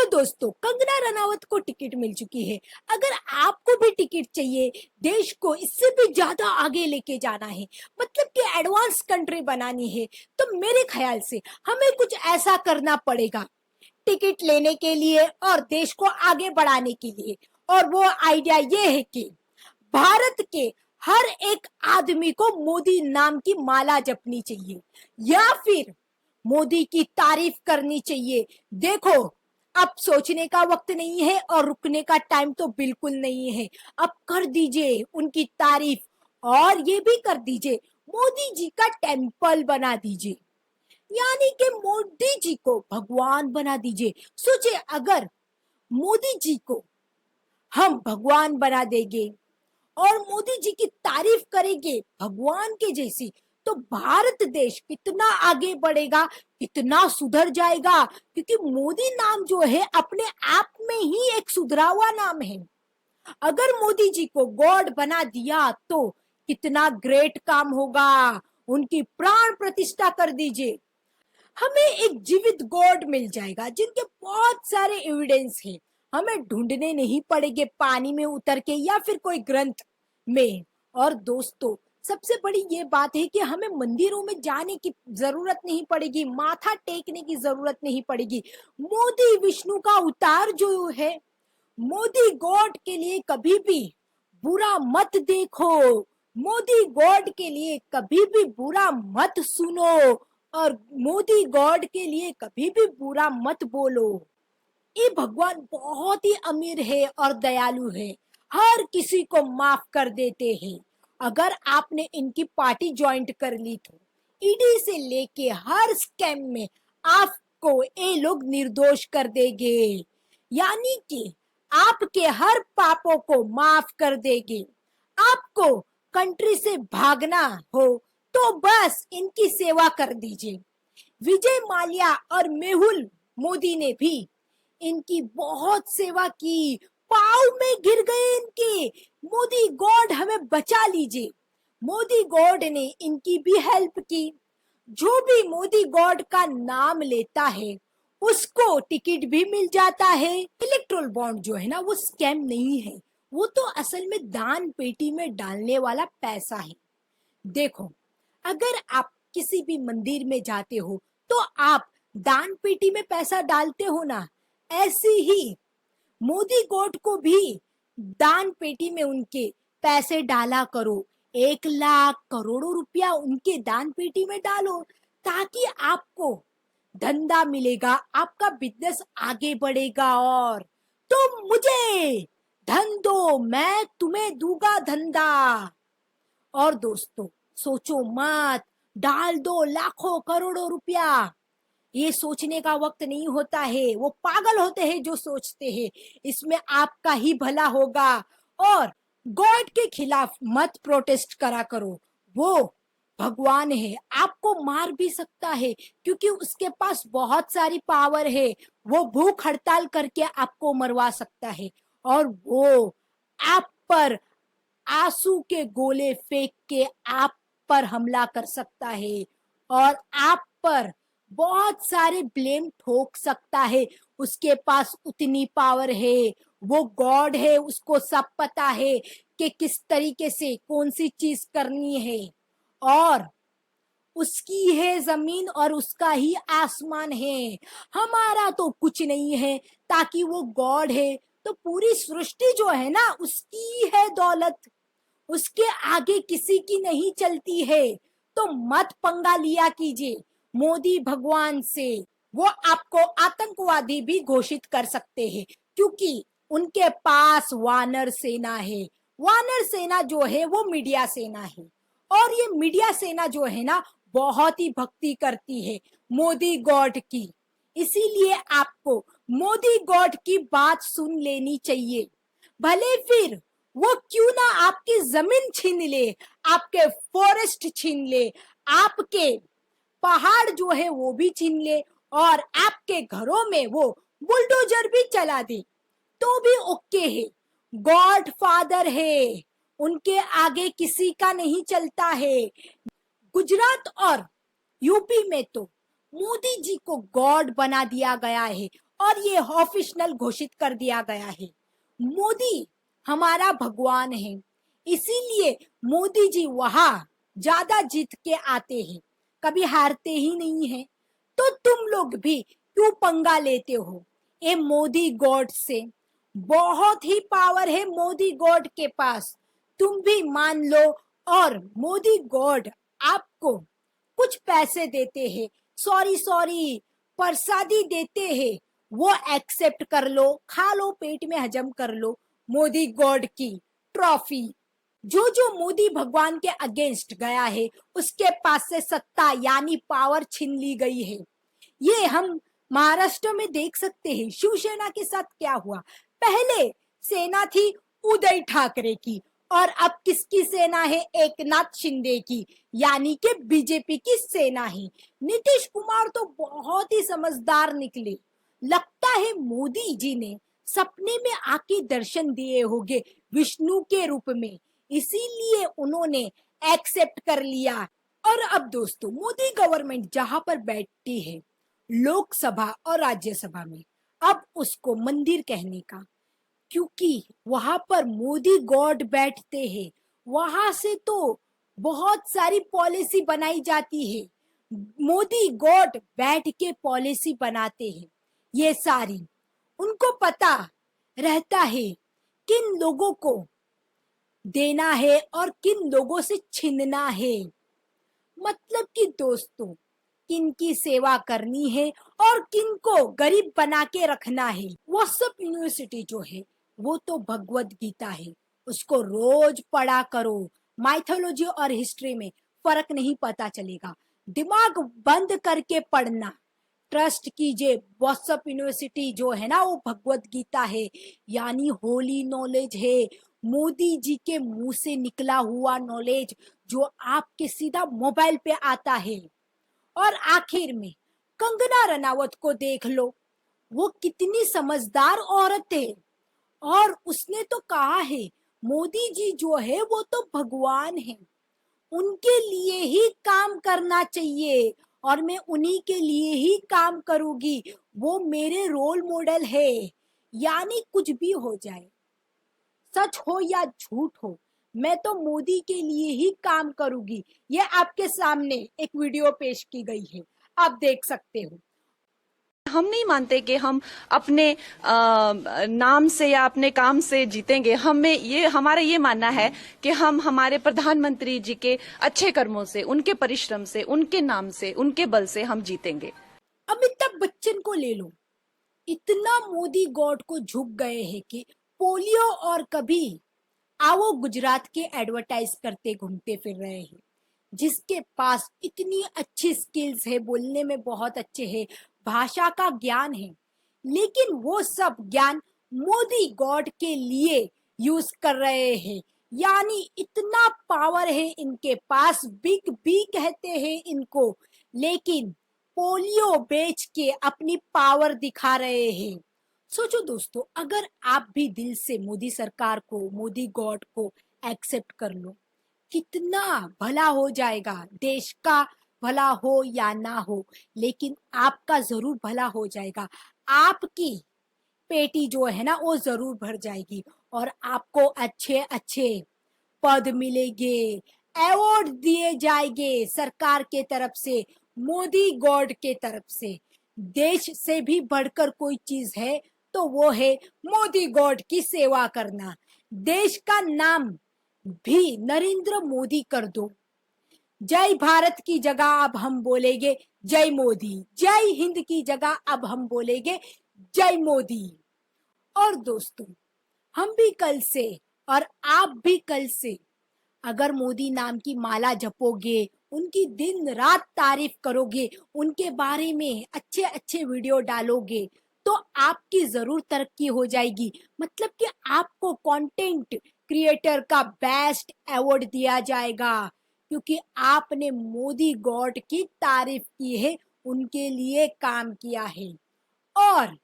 दोस्तों, कंगना रनावत को टिकट मिल चुकी है। अगर आपको भी टिकट चाहिए, देश को इससे भी ज्यादा आगे लेके जाना है, मतलब कि एडवांस कंट्री बनानी है, तो मेरे ख्याल से हमें कुछ ऐसा करना पड़ेगा टिकट लेने के लिए और देश को आगे बढ़ाने के लिए। और वो आइडिया ये है कि भारत के हर एक आदमी को मोदी नाम की माला जपनी चाहिए या फिर मोदी की तारीफ करनी चाहिए। देखो, अब सोचने का वक्त नहीं है और रुकने का टाइम तो बिल्कुल नहीं है। अब कर दीजिए उनकी तारीफ और ये भी कर दीजिए मोदी जी का टेम्पल बना दीजिए, यानी कि मोदी जी को भगवान बना दीजिए। सोचिए, अगर मोदी जी को हम भगवान बना देंगे और मोदी जी की तारीफ करेंगे भगवान के जैसी, तो भारत देश कितना आगे बढ़ेगा, कितना सुधर जाएगा। क्योंकि मोदी नाम जो है अपने आप में ही एक सुधरा हुआ नाम है। अगर मोदी जी को गॉड बना दिया तो कितना ग्रेट काम होगा। उनकी प्राण प्रतिष्ठा कर दीजिए, हमें एक जीवित गॉड मिल जाएगा जिनके बहुत सारे एविडेंस हैं। हमें ढूंढने नहीं पड़ेंगे पानी में उतर के या फिर कोई ग्रंथ में। और दोस्तों, सबसे बड़ी ये बात है कि हमें मंदिरों में जाने की जरूरत नहीं पड़ेगी, माथा टेकने की जरूरत नहीं पड़ेगी। मोदी विष्णु का अवतार जो है, मोदी गॉड के लिए कभी भी बुरा मत देखो, मोदी गॉड के लिए कभी भी बुरा मत सुनो और मोदी गॉड के लिए कभी भी बुरा मत बोलो। ये भगवान बहुत ही अमीर है और दयालु है, हर किसी को माफ कर देते हैं। अगर आपने इनकी पार्टी ज्वाइंट कर ली तो ईडी से लेके हर स्कैम में आपको ये लोग निर्दोष कर देंगे, यानी कि आपके हर पापों को माफ कर देंगे। आपको कंट्री से भागना हो तो बस इनकी सेवा कर दीजिए। विजय माल्या और मेहुल मोदी ने भी इनकी बहुत सेवा की, पाँव में गिर गए इनके। मोदी गॉड हमें बचा लीजिए। मोदी गॉड ने इनकी भी हेल्प की। जो भी मोदी गॉड का नाम लेता है उसको टिकट भी मिल जाता है। इलेक्ट्रोल बॉन्ड जो है ना, वो स्कैम नहीं है, वो तो असल में दान पेटी में डालने वाला पैसा है। देखो, अगर आप किसी भी मंदिर में जाते हो तो आप दान पेटी में पैसा डालते हो ना, ऐसे ही मोदी गॉड को भी दान पेटी में उनके पैसे डाला करो। 1 लाख करोड़ों रुपया उनके दान पेटी में डालो, ताकि आपको धंधा मिलेगा, आपका बिजनेस आगे बढ़ेगा। और तुम मुझे धन दो, मैं तुम्हें दूंगा धंधा। और दोस्तों, सोचो मत, डाल दो लाखों करोड़ों रुपया। ये सोचने का वक्त नहीं होता है, वो पागल होते हैं जो सोचते हैं इसमें आपका ही भला होगा। और गॉड के खिलाफ मत प्रोटेस्ट करा करो, वो भगवान है, आपको मार भी सकता है क्योंकि उसके पास बहुत सारी पावर है। वो भूख हड़ताल करके आपको मरवा सकता है और वो आप पर आंसू के गोले फेंक के आप पर हमला कर सकता है और आप पर बहुत सारे ब्लेम ठोक सकता है। उसके पास उतनी पावर है, वो गॉड है, उसको सब पता है कि किस तरीके से कौन सी चीज करनी है। और उसकी है जमीन और उसका ही आसमान है, हमारा तो कुछ नहीं है। ताकि वो गॉड है तो पूरी सृष्टि जो है ना, उसकी है दौलत, उसके आगे किसी की नहीं चलती है। तो मत पंगा लिया कीजिए मोदी भगवान से। वो आपको आतंकवादी भी घोषित कर सकते हैं क्योंकि उनके पास वानर सेना है। वानर सेना जो है वो मीडिया सेना है और ये मीडिया सेना जो है ना, बहुत ही भक्ति करती है मोदी गॉड की। इसीलिए आपको मोदी गॉड की बात सुन लेनी चाहिए, भले फिर वो क्यों ना आपकी जमीन छीन ले, आपके फॉरेस्ट छीन ले, आपके पहाड़ जो है वो भी छीन ले और आपके घरों में वो बुलडोजर भी चला दे तो भी ओके है। गॉड फादर है, उनके आगे किसी का नहीं चलता है। गुजरात और यूपी में तो मोदी जी को गॉड बना दिया गया है और ये ऑफिशियल घोषित कर दिया गया है। मोदी हमारा भगवान है, इसीलिए मोदी जी वहां ज्यादा जीत के आते हैं, कभी हारते ही नहीं है। तो तुम लोग भी क्यों पंगा लेते हो ये मोदी गॉड से? बहुत ही पावर है मोदी गॉड के पास, तुम भी मान लो। और मोदी गॉड आपको कुछ पैसे देते हैं, सॉरी सॉरी प्रसादी देते हैं, वो एक्सेप्ट कर लो, खा लो, पेट में हजम कर लो मोदी गॉड की ट्रॉफी। जो जो मोदी भगवान के अगेंस्ट गया है उसके पास से सत्ता यानी पावर छीन ली गई है। ये हम महाराष्ट्र में देख सकते हैं शिवसेना के साथ क्या हुआ। पहले सेना थी उदय ठाकरे की, और अब किसकी सेना है? एकनाथ शिंदे की, यानी कि बीजेपी की सेना है। नीतीश कुमार तो बहुत ही समझदार निकले। लगता है मोदी जी ने सपने में आके दर्शन दिए होंगे विष्णु के रूप में, इसीलिए उन्होंने एक्सेप्ट कर लिया। और अब दोस्तों मोदी गवर्नमेंट जहां पर बैठती है लोकसभा और राज्यसभा में, अब उसको मंदिर कहने का, क्योंकि वहां पर मोदी गॉड बैठते हैं। वहां से तो बहुत सारी पॉलिसी बनाई जाती है, मोदी गॉड बैठ के पॉलिसी बनाते हैं। ये सारी उनको पता रहता है किन लोगों को देना है और किन लोगों से छीनना है। मतलब कि दोस्तों किन की सेवा करनी है और किन को गरीब बना के रखना है। व्हाट्सएप यूनिवर्सिटी जो है वो तो भगवत गीता है, उसको रोज पढ़ा करो। माइथोलॉजी और हिस्ट्री में फर्क नहीं पता चलेगा, दिमाग बंद करके पढ़ना। ट्रस्ट कीजिए, व्हाट्सएप यूनिवर्सिटी जो है ना वो भगवत गीता है, यानी होली नॉलेज है, मोदी जी के मुंह से निकला हुआ नॉलेज जो आपके सीधा मोबाइल पे आता है। और आखिर में कंगना रनावत को देख लो, वो कितनी समझदार औरत है, और उसने तो कहा है मोदी जी जो है वो तो भगवान है, उनके लिए ही काम करना चाहिए और मैं उन्हीं के लिए ही काम करूंगी, वो मेरे रोल मॉडल है। यानी कुछ भी हो जाए, सच हो या झूठ हो, मैं तो मोदी के लिए ही काम करूंगी। ये आपके सामने एक वीडियो पेश की गई है, आप देख सकते हो। हम नहीं मानते कि हम अपने नाम से या अपने काम से जीतेंगे। हमारा ये मानना है कि हम हमारे प्रधानमंत्री जी के अच्छे कर्मों से, उनके परिश्रम से, उनके नाम से, उनके बल से हम जीतेंगे। अमिताभ बच्चन को ले लो, इतना मोदी गॉड को झुक गए हैं कि पोलियो और कभी आओ गुजरात के एडवर्टाइज करते घूमते फिर रहे हैं। जिसके पास इतनी अच्छी स्किल्स है, बोलने में बहुत अच्छे हैं, भाषा का ज्ञान है, लेकिन वो सब ज्ञान मोदी गॉड के लिए यूज कर रहे हैं। यानी इतना पावर है इनके पास, बिग बी कहते हैं इनको, लेकिन पोलियो बेच के अपनी पावर दिखा रहे हैं। सोचो दोस्तों, अगर आप भी दिल से मोदी सरकार को, मोदी गॉड को एक्सेप्ट कर लो, कितना भला हो जाएगा। देश का भला हो या ना हो, लेकिन आपका जरूर भला हो जाएगा। आपकी पेटी जो है ना वो जरूर भर जाएगी, और आपको अच्छे अच्छे पद मिलेंगे, अवार्ड दिए जाएंगे सरकार के तरफ से, मोदी गॉड के तरफ से। देश से भी बढ़कर कोई चीज है तो वो है मोदी गॉड की सेवा करना। देश का नाम भी नरेंद्र मोदी कर दो। जय भारत की जगह अब हम बोलेंगे जय मोदी, जय हिंद की जगह अब हम बोलेंगे जय मोदी। और दोस्तों हम भी कल से और आप भी कल से अगर मोदी नाम की माला जपोगे, उनकी दिन रात तारीफ करोगे, उनके बारे में अच्छे अच्छे वीडियो डालोगे, तो आपकी जरूर तरक्की हो जाएगी। मतलब कि आपको कंटेंट क्रिएटर का बेस्ट अवार्ड दिया जाएगा, क्योंकि आपने मोदी गॉड की तारीफ की है, उनके लिए काम किया है। और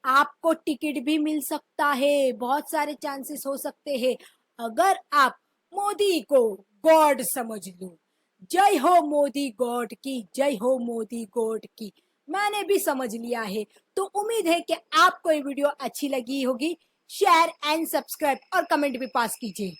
आपको टिकट भी मिल सकता है, बहुत सारे चांसेस हो सकते हैं अगर आप मोदी को गॉड समझ लो। जय हो मोदी गॉड की, जय हो मोदी गॉड की। मैंने भी समझ लिया है। तो उम्मीद है कि आपको ये वीडियो अच्छी लगी होगी। शेयर एंड सब्सक्राइब और कमेंट भी पास कीजिए।